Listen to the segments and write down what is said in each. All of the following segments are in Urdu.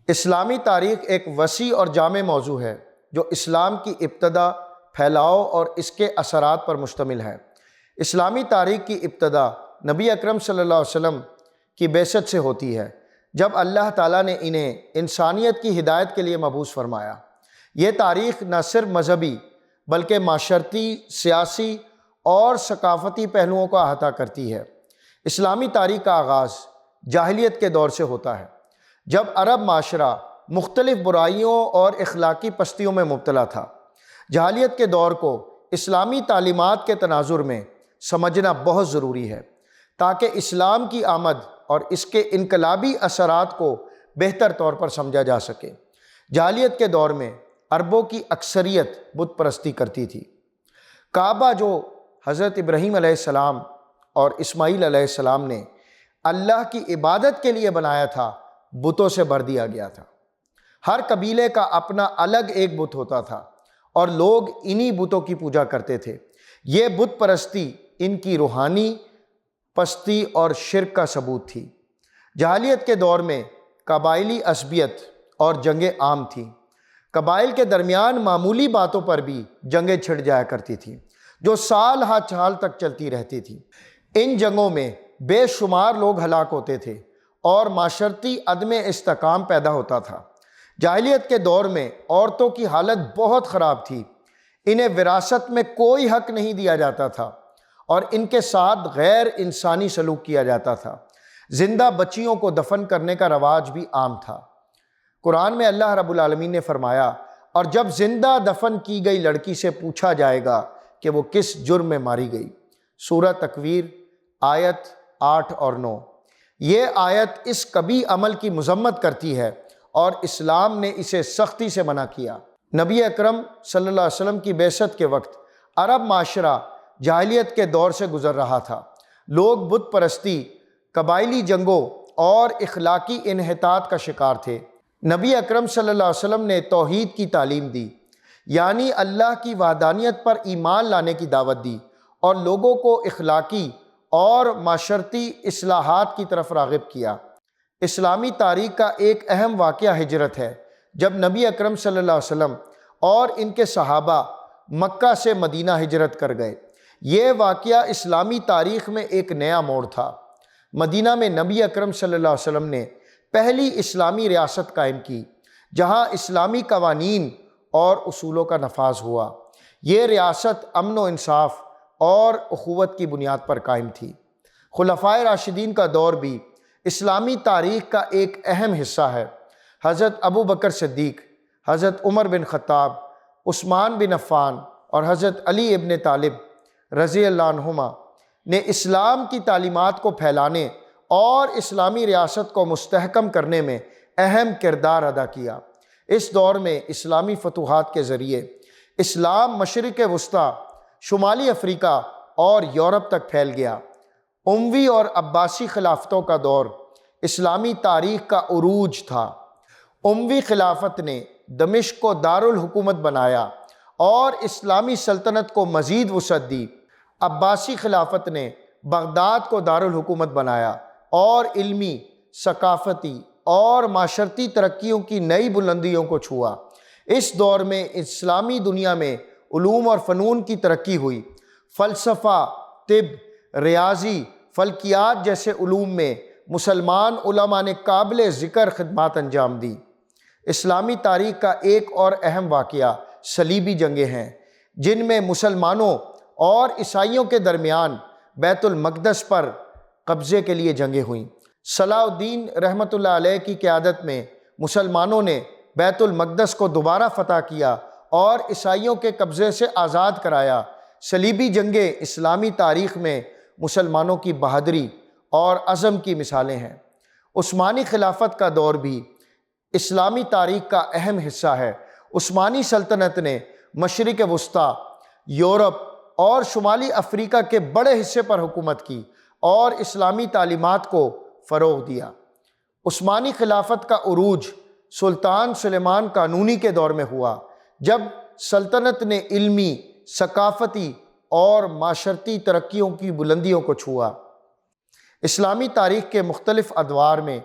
اسلامی تاریخ ایک وسیع اور جامع موضوع ہے جو اسلام کی ابتدا، پھیلاؤ اور اس کے اثرات پر مشتمل ہے۔ اسلامی تاریخ کی ابتدا نبی اکرم صلی اللہ علیہ وسلم کی بعثت سے ہوتی ہے، جب اللہ تعالیٰ نے انہیں انسانیت کی ہدایت کے لیے مبعوث فرمایا۔ یہ تاریخ نہ صرف مذہبی بلکہ معاشرتی، سیاسی اور ثقافتی پہلوؤں کا احاطہ کرتی ہے۔ اسلامی تاریخ کا آغاز جاہلیت کے دور سے ہوتا ہے، جب عرب معاشرہ مختلف برائیوں اور اخلاقی پستیوں میں مبتلا تھا۔ جاہلیت کے دور کو اسلامی تعلیمات کے تناظر میں سمجھنا بہت ضروری ہے تاکہ اسلام کی آمد اور اس کے انقلابی اثرات کو بہتر طور پر سمجھا جا سکے۔ جاہلیت کے دور میں عربوں کی اکثریت بت پرستی کرتی تھی۔ کعبہ جو حضرت ابراہیم علیہ السلام اور اسماعیل علیہ السلام نے اللہ کی عبادت کے لیے بنایا تھا، بتوں سے بھر دیا گیا تھا۔ ہر قبیلے کا اپنا الگ ایک بت ہوتا تھا اور لوگ انہی بتوں کی پوجا کرتے تھے۔ یہ بت پرستی ان کی روحانی پستی اور شرک کا ثبوت تھی۔ جاہلیت کے دور میں قبائلی عصبیت اور جنگیں عام تھیں۔ قبائل کے درمیان معمولی باتوں پر بھی جنگیں چھڑ جایا کرتی تھیں جو سال ہا سال تک چلتی رہتی تھیں۔ ان جنگوں میں بے شمار لوگ ہلاک ہوتے تھے اور معاشرتی عدم استحکام پیدا ہوتا تھا۔ جاہلیت کے دور میں عورتوں کی حالت بہت خراب تھی۔ انہیں وراثت میں کوئی حق نہیں دیا جاتا تھا اور ان کے ساتھ غیر انسانی سلوک کیا جاتا تھا۔ زندہ بچیوں کو دفن کرنے کا رواج بھی عام تھا۔ قرآن میں اللہ رب العالمین نے فرمایا، اور جب زندہ دفن کی گئی لڑکی سے پوچھا جائے گا کہ وہ کس جرم میں ماری گئی۔ سورہ تکویر آیت 8 اور 9۔ یہ آیت اس کبھی عمل کی مذمت کرتی ہے اور اسلام نے اسے سختی سے منع کیا۔ نبی اکرم صلی اللہ علیہ وسلم کی بعثت کے وقت عرب معاشرہ جاہلیت کے دور سے گزر رہا تھا۔ لوگ بت پرستی، قبائلی جنگوں اور اخلاقی انحطاط کا شکار تھے۔ نبی اکرم صلی اللہ علیہ وسلم نے توحید کی تعلیم دی، یعنی اللہ کی وحدانیت پر ایمان لانے کی دعوت دی اور لوگوں کو اخلاقی اور معاشرتی اصلاحات کی طرف راغب کیا۔ اسلامی تاریخ کا ایک اہم واقعہ ہجرت ہے، جب نبی اکرم صلی اللہ علیہ وسلم اور ان کے صحابہ مکہ سے مدینہ ہجرت کر گئے۔ یہ واقعہ اسلامی تاریخ میں ایک نیا موڑ تھا۔ مدینہ میں نبی اکرم صلی اللہ علیہ وسلم نے پہلی اسلامی ریاست قائم کی، جہاں اسلامی قوانین اور اصولوں کا نفاذ ہوا۔ یہ ریاست امن و انصاف اور اخوت کی بنیاد پر قائم تھی۔ خلفائے راشدین کا دور بھی اسلامی تاریخ کا ایک اہم حصہ ہے۔ حضرت ابو بکر صدیق، حضرت عمر بن خطاب، عثمان بن عفان اور حضرت علی ابن طالب رضی اللہ عنہما نے اسلام کی تعلیمات کو پھیلانے اور اسلامی ریاست کو مستحکم کرنے میں اہم کردار ادا کیا۔ اس دور میں اسلامی فتوحات کے ذریعے اسلام مشرق وسطیٰ، شمالی افریقہ اور یورپ تک پھیل گیا۔ اموی اور عباسی خلافتوں کا دور اسلامی تاریخ کا عروج تھا۔ اموی خلافت نے دمشق کو دارالحکومت بنایا اور اسلامی سلطنت کو مزید وسعت دی۔ عباسی خلافت نے بغداد کو دارالحکومت بنایا اور علمی، ثقافتی اور معاشرتی ترقیوں کی نئی بلندیوں کو چھوا۔ اس دور میں اسلامی دنیا میں علوم اور فنون کی ترقی ہوئی۔ فلسفہ، طب، ریاضی، فلکیات جیسے علوم میں مسلمان علماء نے قابل ذکر خدمات انجام دی۔ اسلامی تاریخ کا ایک اور اہم واقعہ صلیبی جنگیں ہیں، جن میں مسلمانوں اور عیسائیوں کے درمیان بیت المقدس پر قبضے کے لیے جنگیں ہوئیں۔ صلاح الدین رحمۃ اللہ علیہ کی قیادت میں مسلمانوں نے بیت المقدس کو دوبارہ فتح کیا اور عیسائیوں کے قبضے سے آزاد کرایا۔ صلیبی جنگیں اسلامی تاریخ میں مسلمانوں کی بہادری اور عزم کی مثالیں ہیں۔ عثمانی خلافت کا دور بھی اسلامی تاریخ کا اہم حصہ ہے۔ عثمانی سلطنت نے مشرق وسطیٰ، یورپ اور شمالی افریقہ کے بڑے حصے پر حکومت کی اور اسلامی تعلیمات کو فروغ دیا۔ عثمانی خلافت کا عروج سلطان سلیمان قانونی کے دور میں ہوا، جب سلطنت نے علمی، ثقافتی اور معاشرتی ترقیوں کی بلندیوں کو چھوا۔ اسلامی تاریخ کے مختلف ادوار میں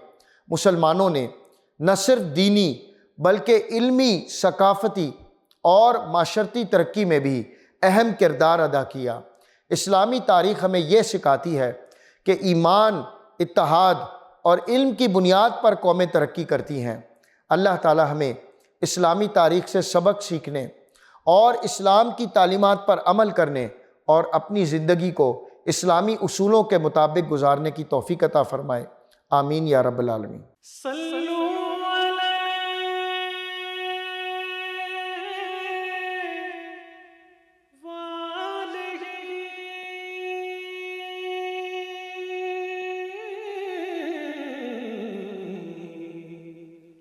مسلمانوں نے نہ صرف دینی بلکہ علمی، ثقافتی اور معاشرتی ترقی میں بھی اہم کردار ادا کیا۔ اسلامی تاریخ ہمیں یہ سکھاتی ہے کہ ایمان، اتحاد اور علم کی بنیاد پر قومیں ترقی کرتی ہیں۔ اللہ تعالی ہمیں اسلامی تاریخ سے سبق سیکھنے اور اسلام کی تعلیمات پر عمل کرنے اور اپنی زندگی کو اسلامی اصولوں کے مطابق گزارنے کی توفیق عطا فرمائے۔ آمین یا رب العالمین۔